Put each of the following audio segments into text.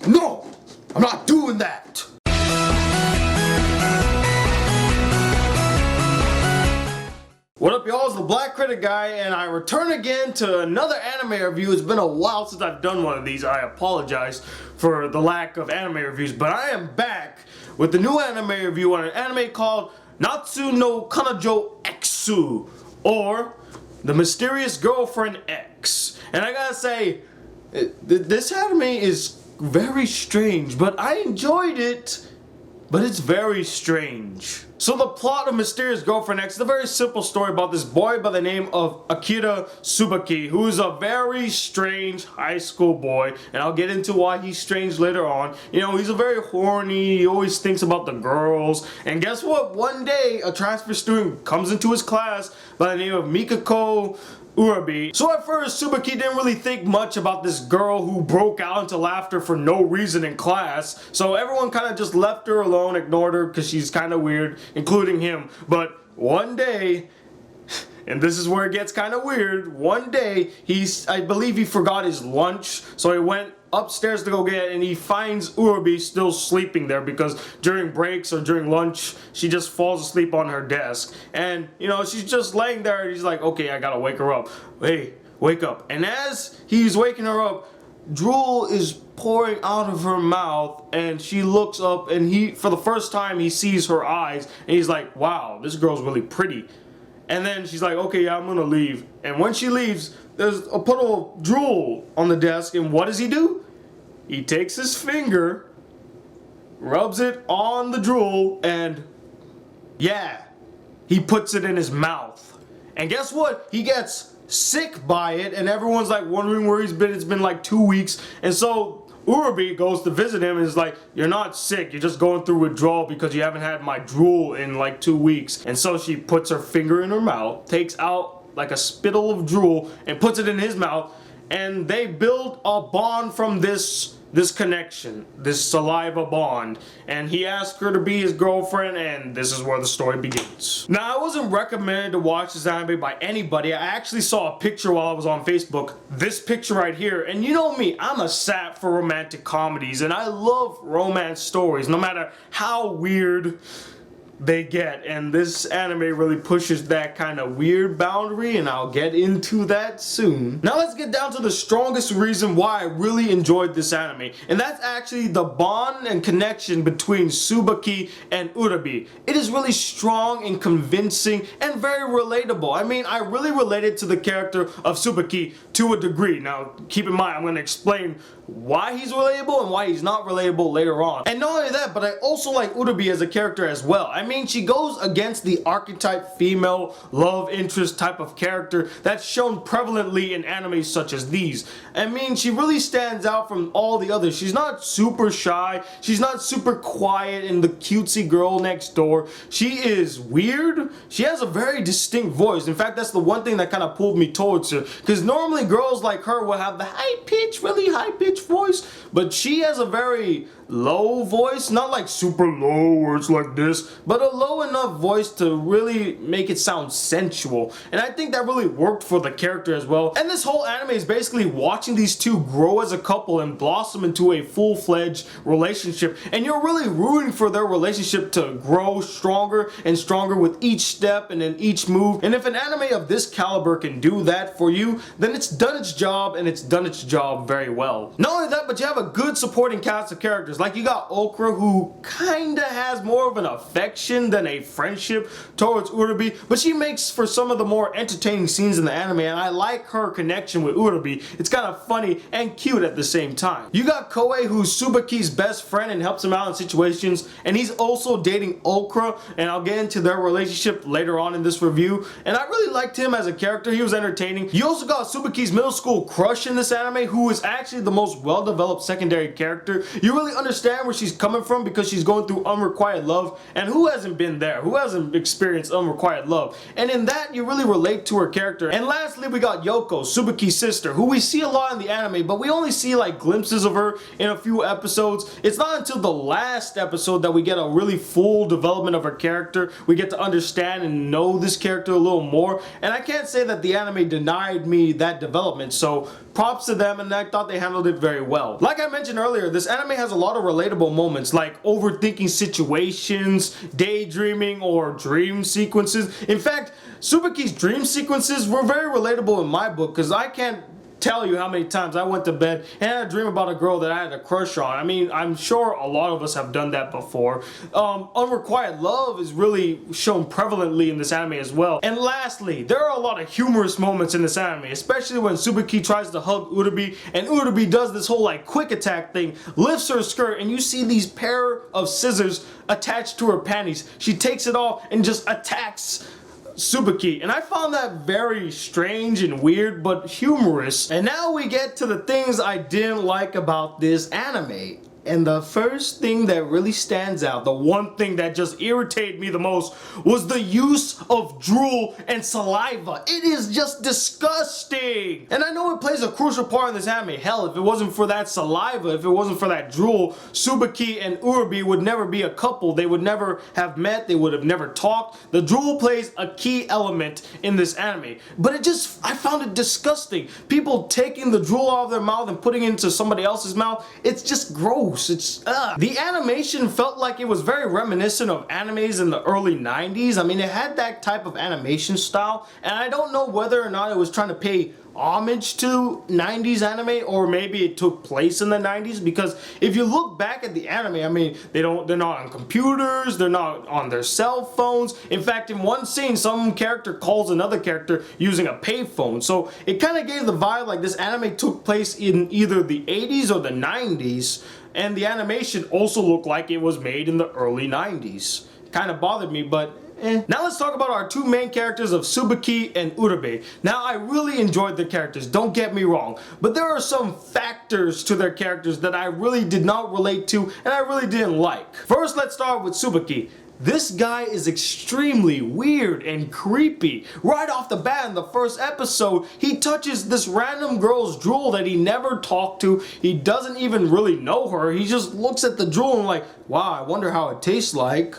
No! I'm not doing that! What up, y'all? It's the Black Critic Guy, and I return again to another anime review. It's been a while since I've done one of these. I apologize for the lack of anime reviews, but I am back with the new anime review on an anime called Nazo no Kanojo X, or The Mysterious Girlfriend X. And I gotta say, this anime is very strange, but I enjoyed it. But it's very strange. So the plot of Mysterious Girlfriend X is a very simple story about this boy by the name of Akira Tsubaki, who is a very strange high school boy, and I'll get into why he's strange later on. You know, he's a very horny, he always thinks about the girls, and guess what? One day, a transfer student comes into his class by the name of Mikako Urabi. So at first, Tsubaki didn't really think much about this girl who broke out into laughter for no reason in class. So everyone kind of just left her alone, ignored her because she's kind of weird, including him. But one day, and this is where it gets kind of weird, one day, I believe he forgot his lunch, so he went upstairs to go get it, and he finds Urabi still sleeping there because during breaks or during lunch, she just falls asleep on her desk. And, you know, she's just laying there, and he's like, okay, I gotta wake her up. Hey, wake up. And as he's waking her up, drool is pouring out of her mouth, and she looks up, and for the first time, he sees her eyes, and he's like, wow, this girl's really pretty. And then she's like, okay, yeah, I'm gonna leave. And when she leaves, there's a puddle of drool on the desk, and what does he do? He takes his finger, rubs it on the drool, and yeah, he puts it in his mouth. And guess what? He gets sick by it, and everyone's like wondering where he's been. It's been like 2 weeks. And so Urabi goes to visit him and is like, you're not sick, you're just going through withdrawal because you haven't had my drool in like 2 weeks. And so she puts her finger in her mouth, takes out like a spittle of drool, and puts it in his mouth, and they build a bond from this connection, this saliva bond. And he asked her to be his girlfriend, and this is where the story begins. Now, I wasn't recommended to watch this anime by anybody. I actually saw a picture while I was on Facebook, this picture right here, and you know me, I'm a sap for romantic comedies, and I love romance stories, no matter how weird they get, and this anime really pushes that kind of weird boundary, and I'll get into that soon. Now let's get down to the strongest reason why I really enjoyed this anime, and that's actually the bond and connection between Tsubaki and Urabi. It is really strong and convincing and very relatable. I mean, I really related to the character of Tsubaki to a degree. Now keep in mind, I'm going to explain why he's relatable and why he's not relatable later on. And not only that, but I also like Urabi as a character as well. I mean, she goes against the archetype female love interest type of character that's shown prevalently in anime such as these. I mean, she really stands out from all the others. She's not super shy, she's not super quiet and the cutesy girl next door. She is weird, she has a very distinct voice. In fact, that's the one thing that kind of pulled me towards her, because normally girls like her will have the high pitch, really high pitch voice, but she has a very low voice, not like super low where it's like this, but a low enough voice to really make it sound sensual. And I think that really worked for the character as well. And this whole anime is basically watching these two grow as a couple and blossom into a full-fledged relationship, and you're really rooting for their relationship to grow stronger and stronger with each step and in each move. And if an anime of this caliber can do that for you, then it's done its job, and it's done its job very well. Not only that, but you have a good supporting cast of characters. Like, you got Okra, who kinda has more of an affection than a friendship towards Urabi, but she makes for some of the more entertaining scenes in the anime, and I like her connection with Urabi. It's kind of funny and cute at the same time. You got Koei, who's Tsubaki's best friend and helps him out in situations, and he's also dating Okra, and I'll get into their relationship later on in this review, and I really liked him as a character. He was entertaining. You also got Tsubaki's middle school crush in this anime, who is actually the most well-developed secondary character. You really understand where she's coming from because she's going through unrequited love, and who hasn't been there? Who hasn't experienced unrequited love? And in that, you really relate to her character. And lastly, we got Yoko, Tsubaki's sister, who we see a lot in the anime, but we only see like glimpses of her in a few episodes. It's not until the last episode that we get a really full development of her character. We get to understand and know this character a little more, and I can't say that the anime denied me that development, so props to them, and I thought they handled it very well. Like I mentioned earlier, this anime has a lot of relatable moments, like overthinking situations, daydreaming, or dream sequences. In fact, Tsubaki's dream sequences were very relatable in my book, because I can't tell you how many times I went to bed and had a dream about a girl that I had a crush on. I mean, I'm sure a lot of us have done that before. Unrequited love is really shown prevalently in this anime as well. And lastly, there are a lot of humorous moments in this anime, especially when Tsubaki tries to hug Urabi, and Urabi does this whole like quick attack thing, lifts her skirt, and you see these pair of scissors attached to her panties. She takes it off and just attacks Tsubaki, and I found that very strange and weird, but humorous. And now we get to the things I didn't like about this anime. And the first thing that really stands out, the one thing that just irritated me the most, was the use of drool and saliva. It is just disgusting. And I know it plays a crucial part in this anime. Hell, if it wasn't for that saliva, if it wasn't for that drool, Tsubaki and Urabi would never be a couple. They would never have met. They would have never talked. The drool plays a key element in this anime. But I found it disgusting. People taking the drool out of their mouth and putting it into somebody else's mouth. It's just gross. The animation felt like it was very reminiscent of animes in the early 90s. I mean, it had that type of animation style, and I don't know whether or not it was trying to pay homage to 90s anime, or maybe it took place in the 90s, because if you look back at the anime, I mean, they're not on computers, they're not on their cell phones. In fact, in one scene, some character calls another character using a payphone, so it kind of gave the vibe like this anime took place in either the 80s or the 90s, and the animation also looked like it was made in the early 90s. Kind of bothered me, but Now let's talk about our two main characters of Tsubaki and Urabe. Now I really enjoyed their characters, don't get me wrong, but there are some factors to their characters that I really did not relate to and I really didn't like. First, let's start with Tsubaki. This guy is extremely weird and creepy. Right off the bat in the first episode, he touches this random girl's drool that he never talked to. He doesn't even really know her. He just looks at the drool and like, wow, I wonder how it tastes like.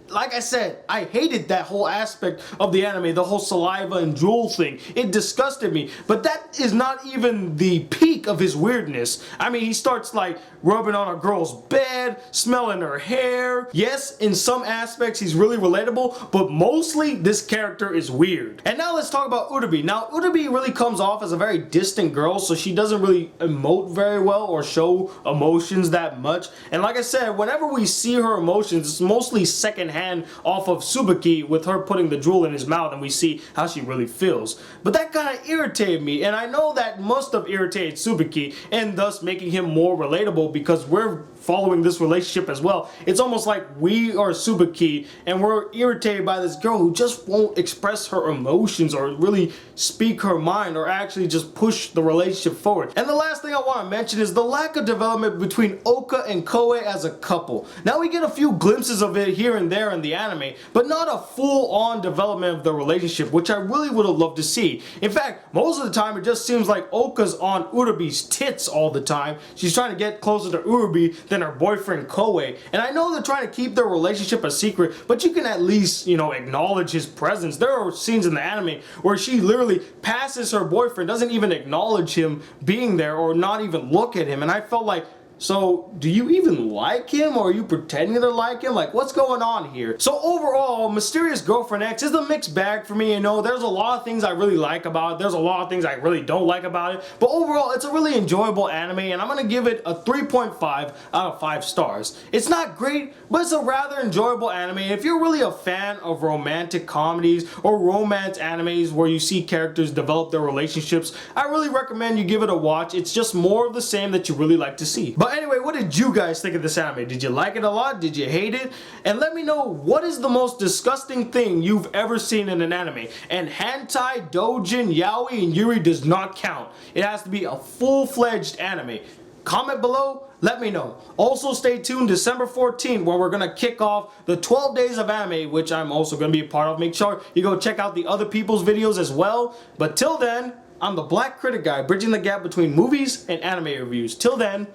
Like I said, I hated that whole aspect of the anime, the whole saliva and drool thing. It disgusted me, but that is not even the peak of his weirdness. I mean, he starts like rubbing on a girl's bed, smelling her hair. Yes, in some aspects he's really relatable, but mostly this character is weird. And now let's talk about Urabe. Now, Urabe really comes off as a very distant girl, so she doesn't really emote very well or show emotions that much. And like I said, whenever we see her emotions, it's mostly secondhand off of Tsubaki with her putting the drool in his mouth and we see how she really feels. But that kind of irritated me, and I know that must have irritated Tsubaki and thus making him more relatable because we're following this relationship as well. It's almost like we are Tsubaki and we're irritated by this girl who just won't express her emotions or really speak her mind or actually just push the relationship forward. And the last thing I want to mention is the lack of development between Oka and Koe as a couple. Now we get a few glimpses of it here and there in the anime, but not a full-on development of the relationship, which I really would have loved to see. In fact, most of the time it just seems like Oka's on Urabe's tits all the time. She's trying to get closer to Urabe than her boyfriend Koe. And I know they're trying to keep their relationship a secret, but you can at least, acknowledge his presence. There are scenes in the anime where she literally passes her boyfriend, doesn't even acknowledge him being there or not even look at him. And I felt like, so, do you even like him, or are you pretending to like him? Like, what's going on here? So overall, Mysterious Girlfriend X is a mixed bag for me. There's a lot of things I really like about it. There's a lot of things I really don't like about it. But overall, it's a really enjoyable anime, and I'm gonna give it a 3.5 out of 5 stars. It's not great, but it's a rather enjoyable anime. If you're really a fan of romantic comedies or romance animes where you see characters develop their relationships, I really recommend you give it a watch. It's just more of the same that you really like to see. But anyway, what did you guys think of this anime? Did you like it a lot? Did you hate it? And let me know, what is the most disgusting thing you've ever seen in an anime? And hentai, doujin, yaoi, and yuri does not count. It has to be a full-fledged anime. Comment below, let me know. Also stay tuned December 14th when we're going to kick off the 12 days of anime, which I'm also going to be a part of. Make sure you go check out the other people's videos as well. But till then, I'm the Black Critic Guy, bridging the gap between movies and anime reviews. Till then,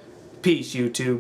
peace YouTube.